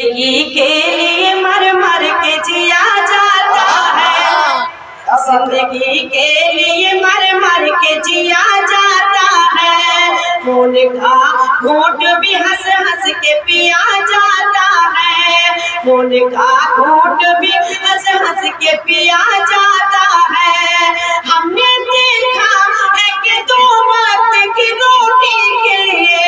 जिंदगी के लिए मर मर के जिया जाता है, जिंदगी के लिए मर मर के जिया जाता है। खून का घूंट भी हंस हंस के पिया जाता है, खून का घूंट भी हंस हंस के पिया जाता है। हमने देखा है कि दो वक्त की रोटी के लिए,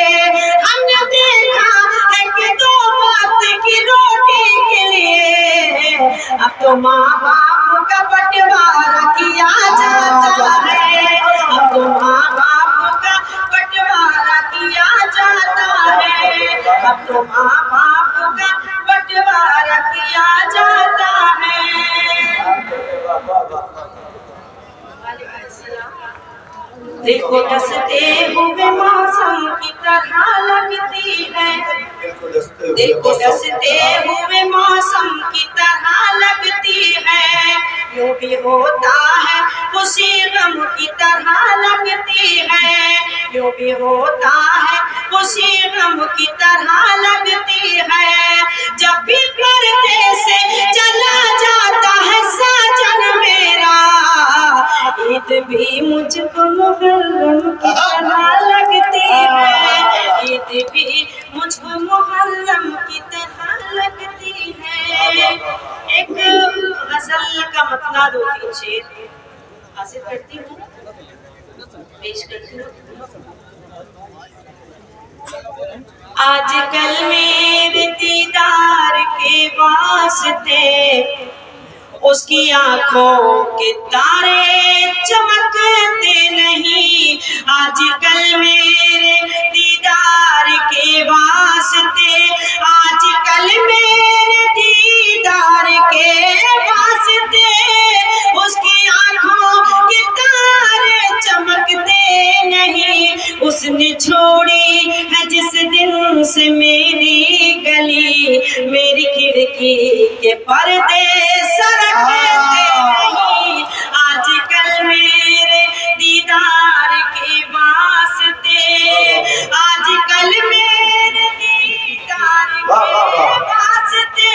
हमने देखा है कि दो वक्त की रोटी के लिए अब तो माँ बाप का बंटवारा किया जाता है, अब तो माँ बाप का बंटवारा किया जाता है, अब तो माँ बाप का बंटवारा किया जाता है। देखो दसते हुए मौसम की तरह लगती है, देखो दसते हुए मौसम की तरह लगती है। यूं भी होता है खुशी गम की तरह लगती है, यूं भी होता है खुशी गम की तरह लगती है। जब भी पर्दे से चला जाता है साजन मेरा, ईद भी मुझको मुहर्रम की तरह लगती है, ईद भी मुझको मुहर्रम की तरह लगती है। एक गजल का मतलब दो तीन शेर हासिल करती हूँ, पेश करती हूँ। आजकल मेरे दीदार के वास्ते उसकी आंखों के तारे चमकते नहीं, आजकल मेरे दीदार के वास्ते, आजकल मेरे दीदार के वास्ते उसकी आंखों के तारे चमकते नहीं। उसने छोड़ी है जिस दिन से मेरी गली, मेरी खिड़की के पर्दे सरकते नहीं, आजकल मेरे दीदार के वास्ते, आजकल मेरे दीदार के वास्ते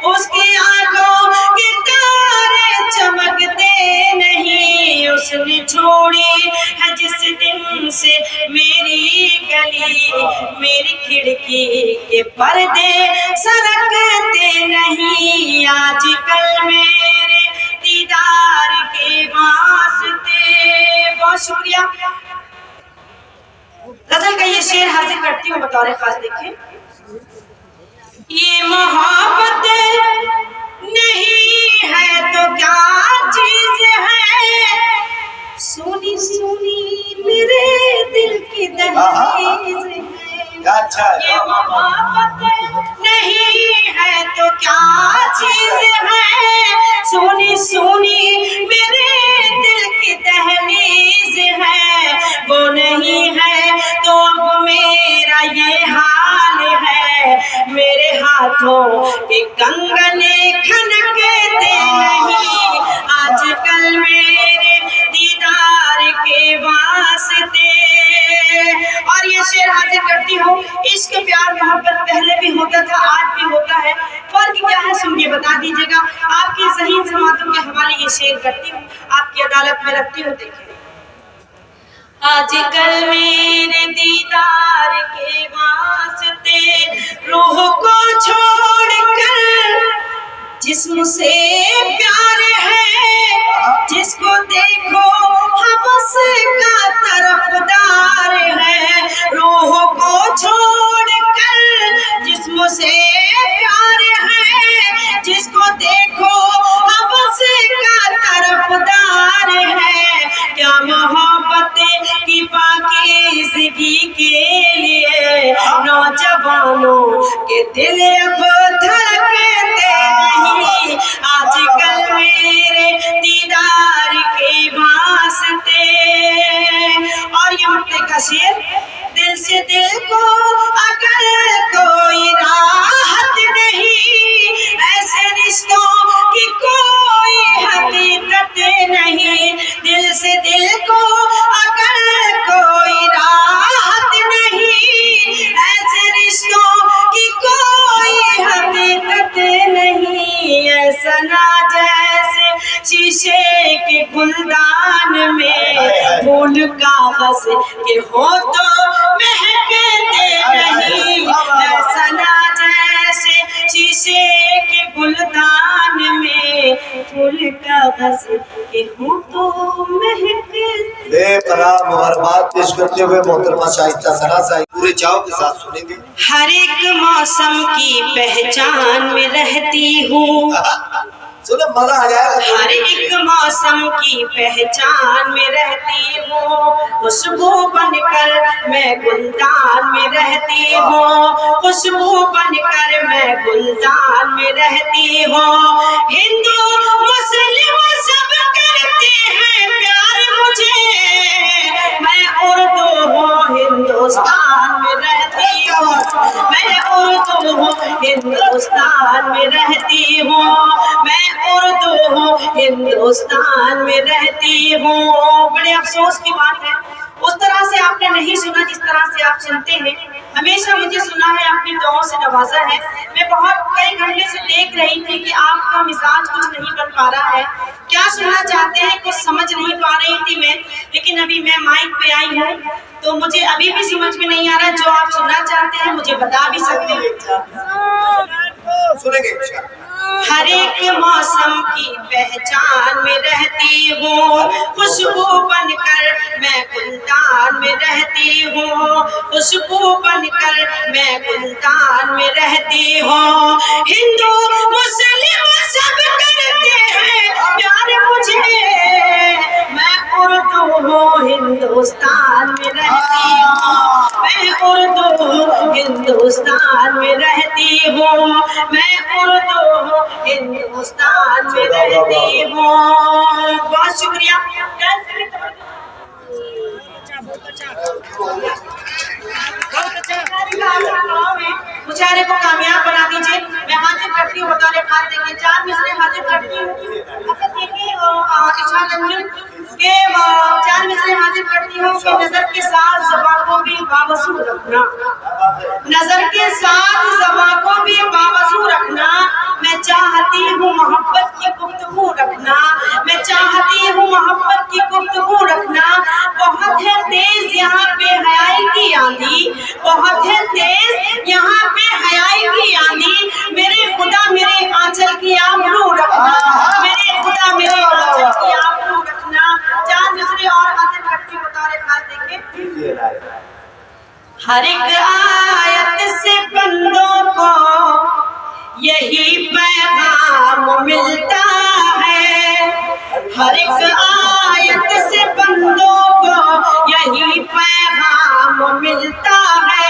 उसकी आंखों के तारे चमकते नहीं। उसने छोड़ी है जिस दिन से मेरी गली, मेरी खिड़की के पर्दे सरकते नहीं, आजकल मेरे दीदार के वास्ते। बहुत शुक्रिया। गजल का ये शेर हाजिर करती हूँ बतौर खास। देखिए, ये मोहब्बत नहीं है तो क्या चीज है, सुनी सुनी मेरे दिल की दहलीज है। ये मोहब्बत नहीं है तो क्या चीज है, सुनी सुनी मेरे दिल की दहलीज है। वो नहीं है तो अब मेरा ये हाल है, मेरे हाथों के कंगने खनकते नहीं, आजकल मेरे दीदार के वास्ते। और ये शेर हाजिर करती हूँ, इश्क प्यार मोहब्बत पहले भी होता था, आज भी होता है, फर्क क्या है सुनिए बता दीजिएगा। आपकी ज़हीन समातों के हवाले ये शेर करती हूँ, आपकी अदालत में रखती हूँ। देखिए, आजकल मेरे दीदार के वास्ते रूह को छोड़कर जिस्म से प्यार है, जिसको देखो हवस का तरफदार है। रूह को छोड़कर जिस्म से प्यार है, जिसको देखो हवस का तरफदार है। क्या मोहब्बत की पाकीज़गी के लिए नौजवानों के दिल अब धड़कते नहीं, आजकल मेरे दीदार के वास्ते। और ये मक्के का शेर, दिल से दिल को अगर कोई राहत नहीं, ऐसे रिश्तों की कोई हकीकत नहीं। दिल से दिल को अगर कोई राहत नहीं, ऐसे रिश्तों की कोई सना जैसे शीशे के गुलदान में फूल कागज के हो तो महकते नहीं। है सना जैसे शीशे के गुलदान में फूल कागज के हो तो महकते। बात पेश करते हुए मोहतरमा शाइस्ता सना साहिब पूरे चाव के साथ सुनेंगे। हर एक मौसम की पहचान में रहती हूँ, सुनो मजा आ जाएगा। हर एक मौसम की पहचान में रहती हूँ, खुशबू बनकर मैं गुलदान में रहती हूँ, खुशबू बनकर मैं गुलदान में रहती हूँ। हिंदू मुस्लिम सब करते हैं प्यार मुझे, मैं उर्दू हूँ हिंदुस्तान में रहती हूँ, मैं उर्दू हूँ हिंदुस्तान में रहती हूँ, मैं उर्दू हूँ हिंदुस्तान में रहती हूँ। बड़े अफसोस की बात है, उस तरह से आपने नहीं सुना जिस तरह से आप सुनते हैं। हमेशा मुझे सुना है, अपनी दुआओं से नवाजा है। मैं बहुत कई घंटे से देख रही थी कि आपका मिजाज कुछ नहीं बन पा रहा है, क्या सुनना चाहते हैं कुछ समझ नहीं पा रही थी मैं। लेकिन अभी मैं माइक पे आई हूँ तो मुझे अभी भी समझ में नहीं आ रहा, जो आप सुनना चाहते हैं मुझे बता भी सकते हैं। सुनेंगे। हर एक मौसम की पहचान में रहती हूँ, खुशबू बनकर मैं गुलदान में रहती हूँ, खुशबू बनकर मैं गुलदान में रहती हूँ। हिंदू मुस्लिम सब करते हैं प्यार मुझे, मैं उर्दू हूँ हिंदुस्तान में रहती हूँ, मैं उर्दू हूँ हिंदुस्तान में रहती हूँ, मैं उर्दू हूँ हिंदुस्तान में रहती हूँ। बहुत शुक्रिया। बेचारे को कामयाब बना दीजिए। मैं हाजिर करती हूँ बतौर खाते के 4 मिसरे हाजिर करती हूँ के 4 मिसरे हाजिर करती हूँ कि नजर के साथ ज़बान को भी बावजू रखना, नजर के साथ ज़बान को भी बावजू रखना। मैं चाहती हूँ मोहब्बत की गुफ्तगू रखना, मैं चाहती हूँ मोहब्बत की गुफ्तगू रखना। बहुत है तेज यहाँ पे हयाई की आंधी, बहुत है तेज यहाँ पे हयाई की आंधी। मेरे खुदा मेरे आंचल की आबरू रखना, मेरे खुदा मेरे आंचल की आबरू रखना। 4 मिसरे और हाजिर करती हूँ बतौर खाते के। हर एक आयत से बंदों को यही पैगाम मिलता है, हर एक आयत से बंदों को यही पैगाम मिलता है।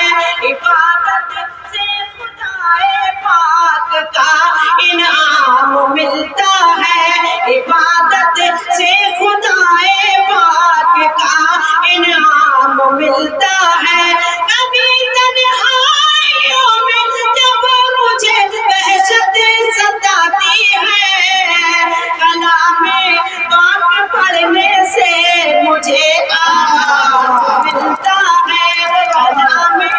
इबादत से खुदाए पाक का इनाम मिलता है, इबादत से खुदाए पाक का इनाम मिलता है। कभी तन्हाइयों में जब मुझे वहशत सताती है, कलामे पाक पढ़ने से मुझे आराम मिलता है, कलामे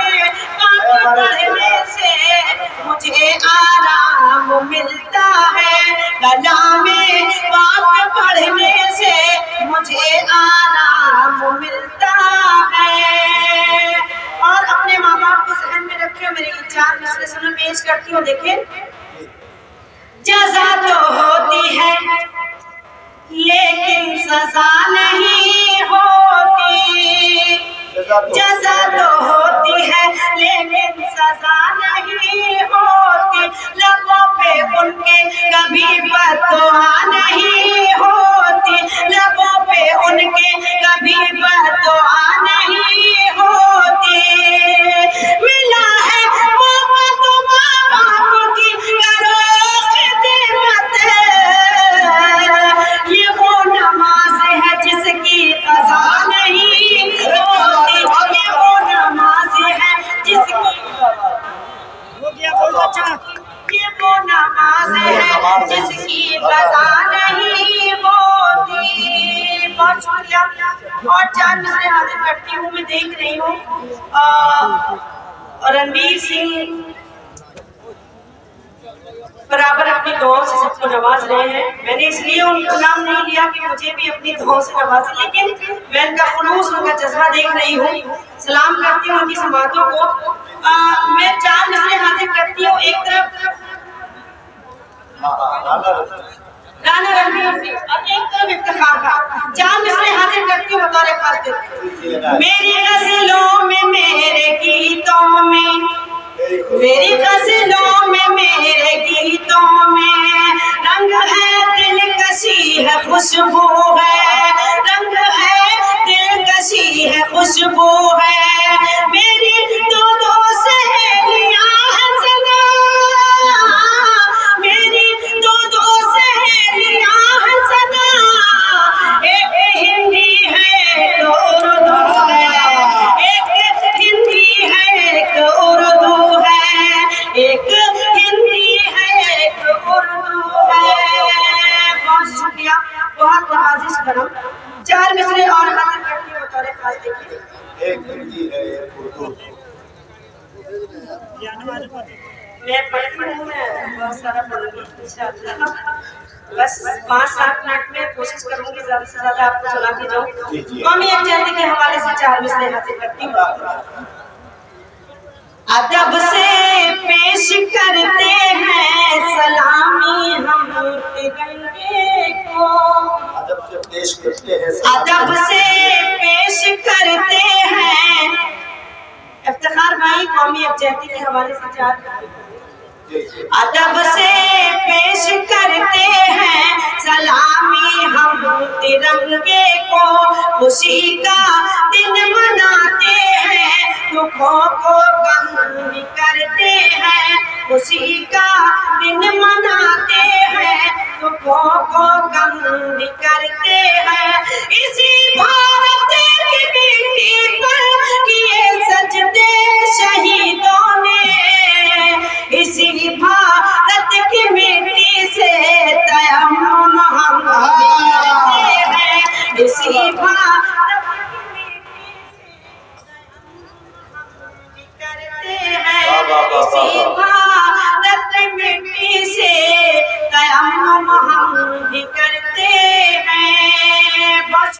पाक पढ़ने से मुझे आराम मिलता है, कलामे पाक पढ़ने से मुझे आराम मिलता है। और अपने माँ बाप को जहन में रखे, मेरे 4 मिसरे सुनो पेश करती हूँ। देखें, जज़ा तो होती है लेकिन सजा नहीं होती, जज़ा तो होती है लेकिन सजा नहीं होती। लबों पे उनके कभी बददुआ नहीं होती, लबों पे उनके कभी बददुआ नहीं होती। मिला है मौका तो माँ बाप की करो खिदमत, ये वो नमाज है जिसकी क़ज़ा नहीं होती, ये वो नमाज है जिसकी ये वो नमाज है जिसकी क़ज़ा नहीं होती। बहुत शुक्रिया। और 4 मिसरे हाजिर करती हूँ। मैं देख रही हूँ रणवीर सिंह बराबर अपनी दुआओं से सबको नवाज रहे हैं। मैंने इसलिए उनका नाम नहीं लिया कि मुझे भी अपनी दुआओं से नवाजे, लेकिन मैं उनका खुलूस, उनका जज्बा देख रही हूँ। सलाम करती हूँ उनकी समातों को। मैं 4 मिसरे हाजिर करती हूँ। एक तरफ राना रणबीर और एक तरफ इफ्तिखार का 4 मिसरे हाजिर करती हूँ बतौर खातिर। मेरी गजलों में, मेरे गीतों में, मेरी गजलों में, मेरे गीतों में रंग है, दिलकशी है, खुशबू है। रंग है, दिलकशी है, खुशबू है। मेरी दो सहेलियां हैं सदा, मेरी दो सहेलियां हैं सदा। एक हिंदी है, एक उर्दू है। एक हिंदी है, एक उर्दू है। एक हिंदी है, एक उर्दू है। बहुत शुक्रिया, बहुत नवाजिश करम। 4 मिसरे और हाजिर करती हूँ बतौर खास। देखिए, एक हिंदी है, एक उर्दू। मैं पढ़ती हूँ, मैं बहुत सारा पढ़ूंगी इंशाअल्लाह। बस 5-7 मिनट में कोशिश करूंगी ज्यादा से ज्यादा आपको सुनाती जाऊँ। कौमी यकजहती के हवाले से 4 मिसरे हाजिर करती हूँ। अदब से पेश करते हैं सलामी हम तिरंगे को। अदब से पेश करते हैं, अदब से पेश करते हैं। इफ्तिखार भाई कौमी यकजहती के हवाले से 4। अदब से पेश करते हैं सलामी हम तिरंगे को। खुशी का दिन मनाते हैं, दुखों को गम करते हैं। खुशी का दिन मनाते हैं, दुखों को गम करते हैं। इसी भारत की मिट्टी पर किए सजदे शहीदों ने। इसी भारत की मिट्टी से तयम्मुम हम करते हैं। इसी भारत की मिट्टी से तयम्मुम हम करते हैं। इसी भारत की मिट्टी से